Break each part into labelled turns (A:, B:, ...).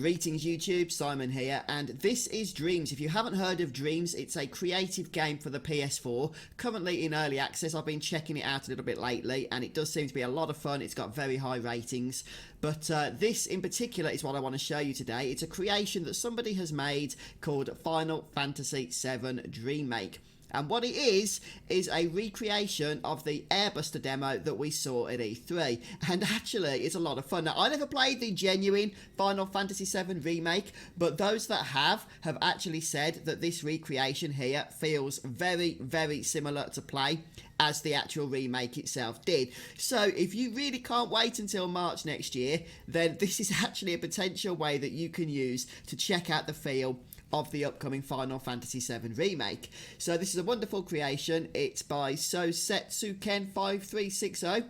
A: Greetings YouTube, Simon here, and this is Dreams. If you haven't heard of Dreams, it's a creative game for the PS4, currently in early access. I've been checking it out a little bit lately, and it does seem to be a lot of fun. It's got very high ratings, but this in particular is what I want to show you today. It's a creation that somebody has made called Final Fantasy VII Remake. And what it is a recreation of the Airbuster demo that we saw at E3. And actually, it's a lot of fun. Now, I never played the genuine Final Fantasy VII Remake, but those that have actually said that this recreation here feels very, very similar to play as the actual remake itself did. So if you really can't wait until March next year, then this is actually a potential way that you can use to check out the feel of the upcoming Final Fantasy VII Remake. So this is a wonderful creation. It's by Sosetsuken5360,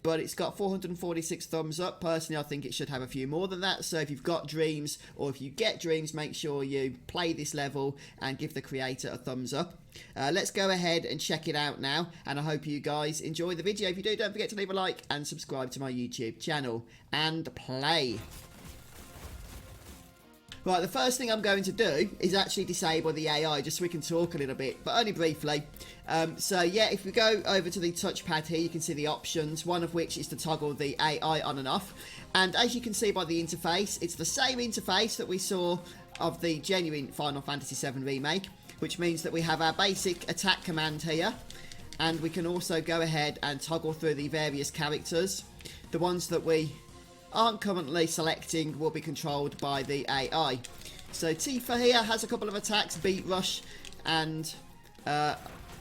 A: but it's got 446 thumbs up. Personally, I think it should have a few more than that. So if you've got Dreams, or if you get Dreams, make sure you play this level and give the creator a thumbs up. Let's go ahead and check it out now, and I hope you guys enjoy the video. If you do, don't forget to leave a like and subscribe to my YouTube channel, and play. Right, the first thing I'm going to do is actually disable the AI just so we can talk a little bit, but only briefly. So yeah, if we go over to the touchpad here, you can see the options, one of which is to toggle the AI on and off. And as you can see by the interface, it's the same interface that we saw of the genuine Final Fantasy VII Remake, which means that we have our basic attack command here, and we can also go ahead and toggle through the various characters. The ones that we aren't currently selecting will be controlled by the AI. So Tifa here has a couple of attacks, Beat Rush and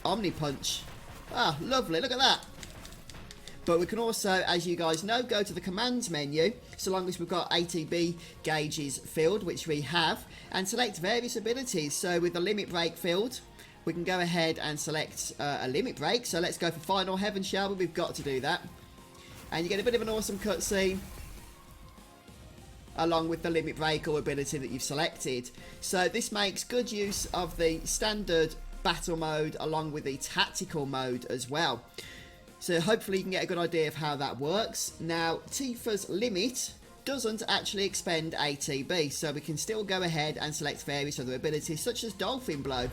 A: Omni Punch. Ah, lovely, look at that. But we can also, as you guys know, go to the commands menu, so long as we've got ATB gauges filled, which we have, and select various abilities. So with the limit break filled, we can go ahead and select a limit break. So let's go for Final Heaven, shall we? We've got to do that. And you get a bit of an awesome cutscene along with the limit break or ability that you've selected. So this makes good use of the standard battle mode along with the tactical mode as well. So hopefully you can get a good idea of how that works. Now, Tifa's limit doesn't actually expend ATB, so we can still go ahead and select various other abilities such as Dolphin Blow.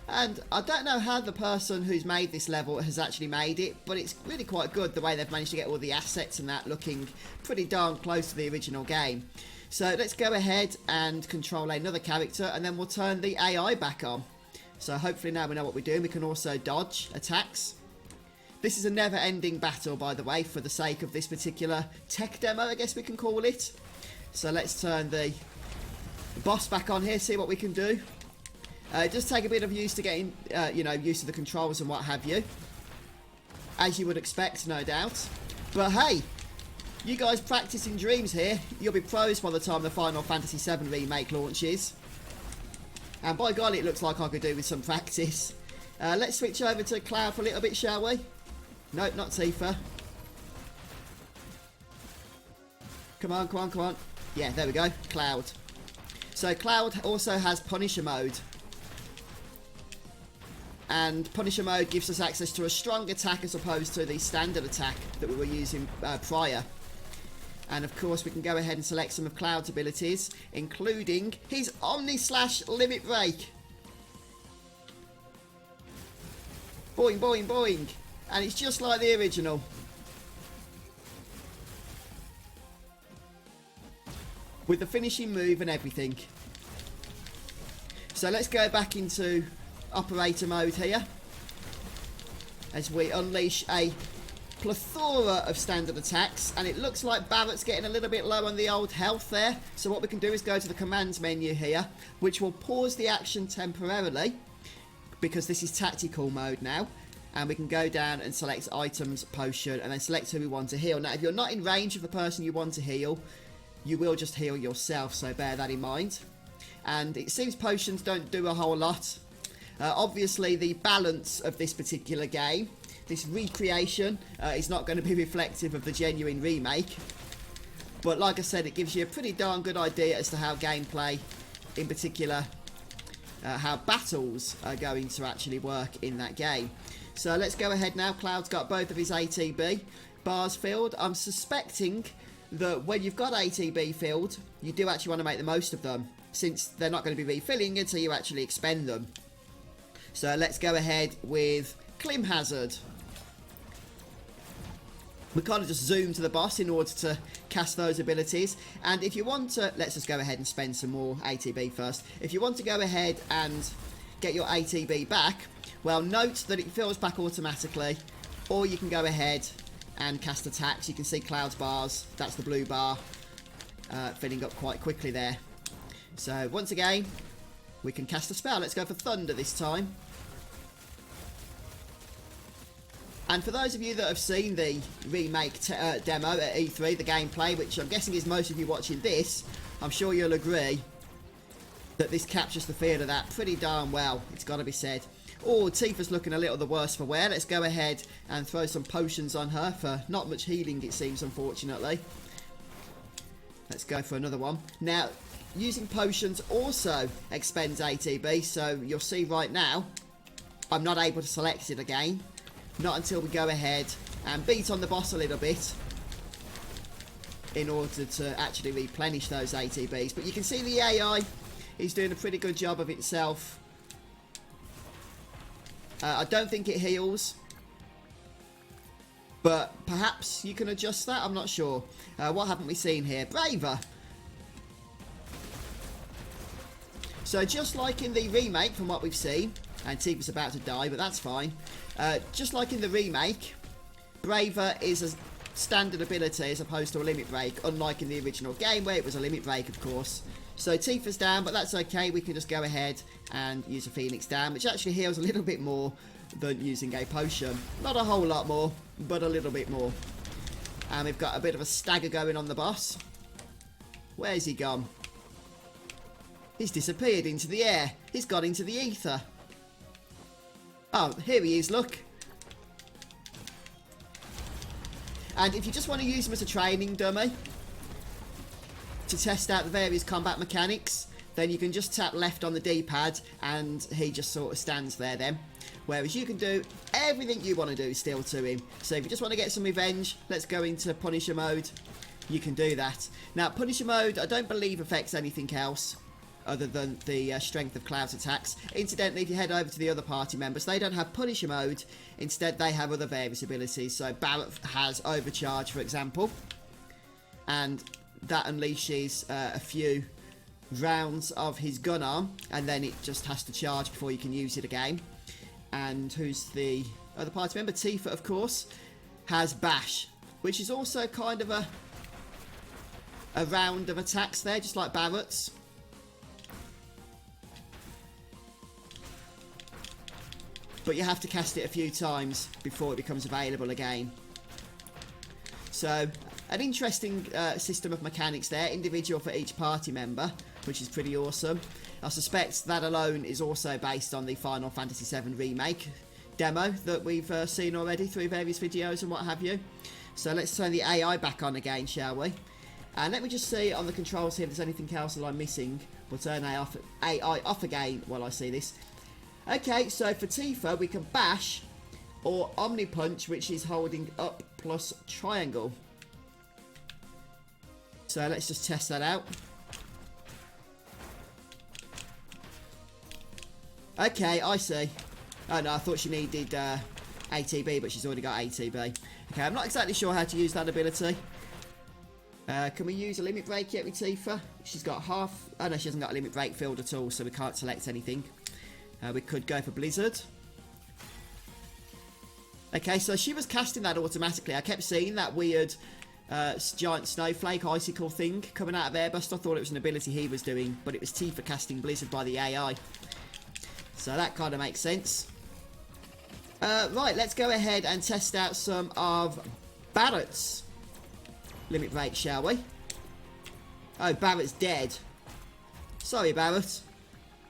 A: And I don't know how the person who's made this level has actually made it, but it's really quite good the way they've managed to get all the assets and that looking pretty darn close to the original game. So let's go ahead and control another character, and then we'll turn the AI back on. So hopefully now we know what we're doing. We can also dodge attacks. This is a never-ending battle, by the way, for the sake of this particular tech demo, I guess we can call it. So let's turn the boss back on here, see what we can do. It does take a bit of use to getting, used to the controls and what have you, as you would expect, no doubt. But hey, you guys practicing Dreams here, you'll be pros by the time the Final Fantasy VII Remake launches. And by golly, it looks like I could do with some practice. Let's switch over to Cloud for a little bit, shall we? Nope, not Tifa. Come on, come on, come on. Yeah, there we go, Cloud. So Cloud also has Punisher mode. And Punisher mode gives us access to a strong attack as opposed to the standard attack that we were using prior. And of course we can go ahead and select some of Cloud's abilities, including his Omni Slash Limit Break. Boing, boing, boing. And it's just like the original. With the finishing move and everything. So let's go back into operator mode here as we unleash a plethora of standard attacks, and it looks like Barrett's getting a little bit low on the old health there. So what we can do is go to the commands menu here, which will pause the action temporarily because this is tactical mode now, and we can go down and select items, potion, and then select who we want to heal. Now if you're not in range of the person you want to heal, you will just heal yourself, so bear that in mind. And it seems potions don't do a whole lot. Obviously the balance of this particular game, this recreation, is not going to be reflective of the genuine remake, but like I said, it gives you a pretty darn good idea as to how gameplay, in particular how battles are going to actually work in that game. So let's go ahead now. Cloud's got both of his ATB bars filled. I'm suspecting that when you've got ATB filled, you do actually want to make the most of them, since they're not going to be refilling until you actually expend them. So let's go ahead with Clim Hazard. We kind of just zoom to the boss in order to cast those abilities. And if you want to, let's just go ahead and spend some more ATB first. If you want to go ahead and get your ATB back, well, note that it fills back automatically, or you can go ahead and cast attacks. You can see Cloud's bars, that's the blue bar, filling up quite quickly there. So once again, we can cast a spell. Let's go for Thunder this time. And for those of you that have seen the remake demo at E3, the gameplay, which I'm guessing is most of you watching this, I'm sure you'll agree that this captures the feel of that pretty darn well, it's got to be said. Oh, Tifa's looking a little the worse for wear. Let's go ahead and throw some potions on her for not much healing, it seems, unfortunately. Let's go for another one. Now, using potions also expends ATB, so you'll see right now, I'm not able to select it again. Not until we go ahead and beat on the boss a little bit in order to actually replenish those ATBs. But you can see the AI is doing a pretty good job of itself. I don't think it heals, but perhaps you can adjust that, I'm not sure. What haven't we seen here? Braver! So just like in the remake from what we've seen, and Tifa's about to die, but that's fine. Just like in the remake, Braver is a standard ability as opposed to a limit break, unlike in the original game where it was a limit break, of course. So Tifa's down, but that's okay. We can just go ahead and use a Phoenix down, which actually heals a little bit more than using a potion. Not a whole lot more, but a little bit more. And we've got a bit of a stagger going on the boss. Where's he gone? He's disappeared into the air. He's gone into the ether. Oh, here he is, look. And if you just want to use him as a training dummy to test out the various combat mechanics, then you can just tap left on the D-pad and he just sort of stands there then. Whereas you can do everything you want to do still to him. So if you just want to get some revenge, let's go into Punisher mode. You can do that. Now, Punisher mode, I don't believe affects anything else other than the strength of Cloud's attacks. Incidentally, if you head over to the other party members, they don't have Punisher mode. Instead, they have other various abilities. So Barrett has Overcharge, for example. And that unleashes a few rounds of his gun arm. And then it just has to charge before you can use it again. And who's the other party member? Tifa, of course, has Bash, which is also kind of a round of attacks there, just like Barrett's. But you have to cast it a few times before it becomes available again. So, an interesting system of mechanics there, individual for each party member, which is pretty awesome. I suspect that alone is also based on the Final Fantasy VII Remake demo that we've seen already through various videos and what have you. So let's turn the AI back on again, shall we? And let me just see on the controls here if there's anything else that I'm missing. We'll turn AI off again while I see this. Okay, so for Tifa, we can bash or Omni Punch, which is holding up plus triangle. So let's just test that out. Okay, I see. Oh no, I thought she needed ATB, but she's already got ATB. Okay, I'm not exactly sure how to use that ability. Can we use a limit break yet with Tifa? She's got half... Oh no, she hasn't got a limit break filled at all, so we can't select anything. We could go for Blizzard. Okay, so she was casting that automatically. I kept seeing that weird giant snowflake icicle thing coming out of Airburst. I thought it was an ability he was doing, but it was Tifa casting Blizzard by the AI. So that kind of makes sense. Right, let's go ahead and test out some of Barrett's limit break, shall we? Oh, Barrett's dead. Sorry, Barrett.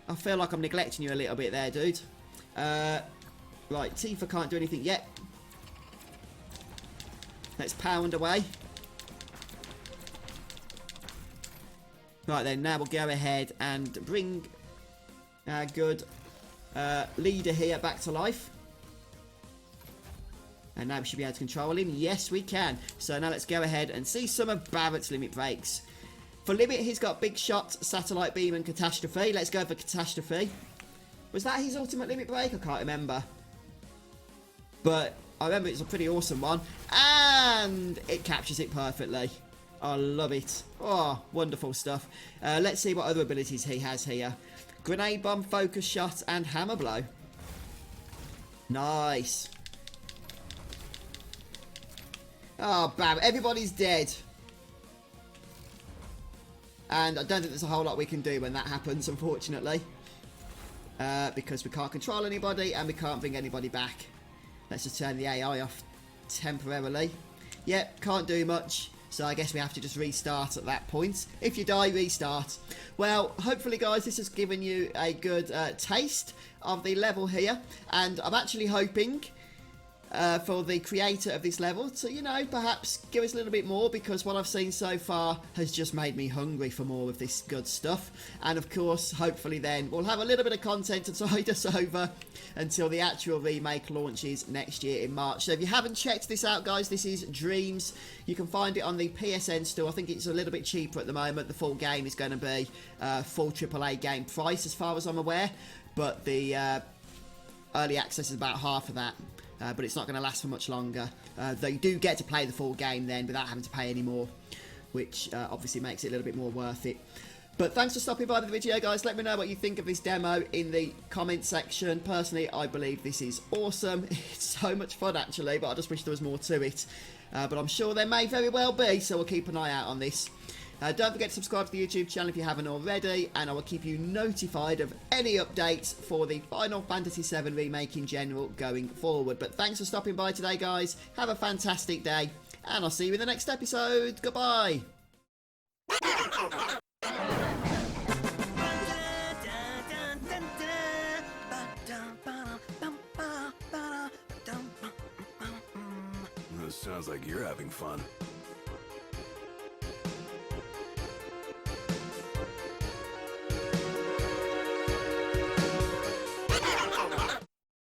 A: I feel like I'm neglecting you a little bit there, dude. Right, Tifa can't do anything yet. Let's pound away. Right then, now we'll go ahead and bring our good leader here back to life. And now we should be able to control him. Yes, we can. So now let's go ahead and see some of Barrett's limit breaks. For limit, he's got Big Shot, Satellite Beam, and Catastrophe. Let's go for Catastrophe. Was that his ultimate limit break? I can't remember. But I remember it's a pretty awesome one. And it captures it perfectly. I love it. Oh, wonderful stuff. Let's see what other abilities he has here. Grenade Bomb, Focus Shot, and Hammer Blow. Nice. Oh, bam. Everybody's dead. And I don't think there's a whole lot we can do when that happens, unfortunately. Because we can't control anybody and we can't bring anybody back. Let's just turn the AI off temporarily. Yep, can't do much. So I guess we have to just restart at that point. If you die, restart. Well, hopefully, guys, this has given you a good taste of the level here. And I'm actually hoping for the creator of this level to, you know, perhaps give us a little bit more, because what I've seen so far has just made me hungry for more of this good stuff. And of course, hopefully then we'll have a little bit of content to tide us over until the actual remake launches next year in March. So if you haven't checked this out, guys, this is Dreams. You can find it on the PSN store. I think it's a little bit cheaper at the moment. The full game is going to be full AAA game price as far as I'm aware, but the early access is about half of that. But it's not going to last for much longer. Though you do get to play the full game then without having to pay any more, which obviously makes it a little bit more worth it. But thanks for stopping by the video, guys. Let me know what you think of this demo in the comment section. Personally, I believe this is awesome. It's so much fun, actually, but I just wish there was more to it. But I'm sure there may very well be, so we'll keep an eye out on this. Don't forget to subscribe to the YouTube channel if you haven't already, and I will keep you notified of any updates for the Final Fantasy VII Remake in general going forward. But thanks for stopping by today, guys. Have a fantastic day, and I'll see you in the next episode. Goodbye.
B: Sounds like you're having fun.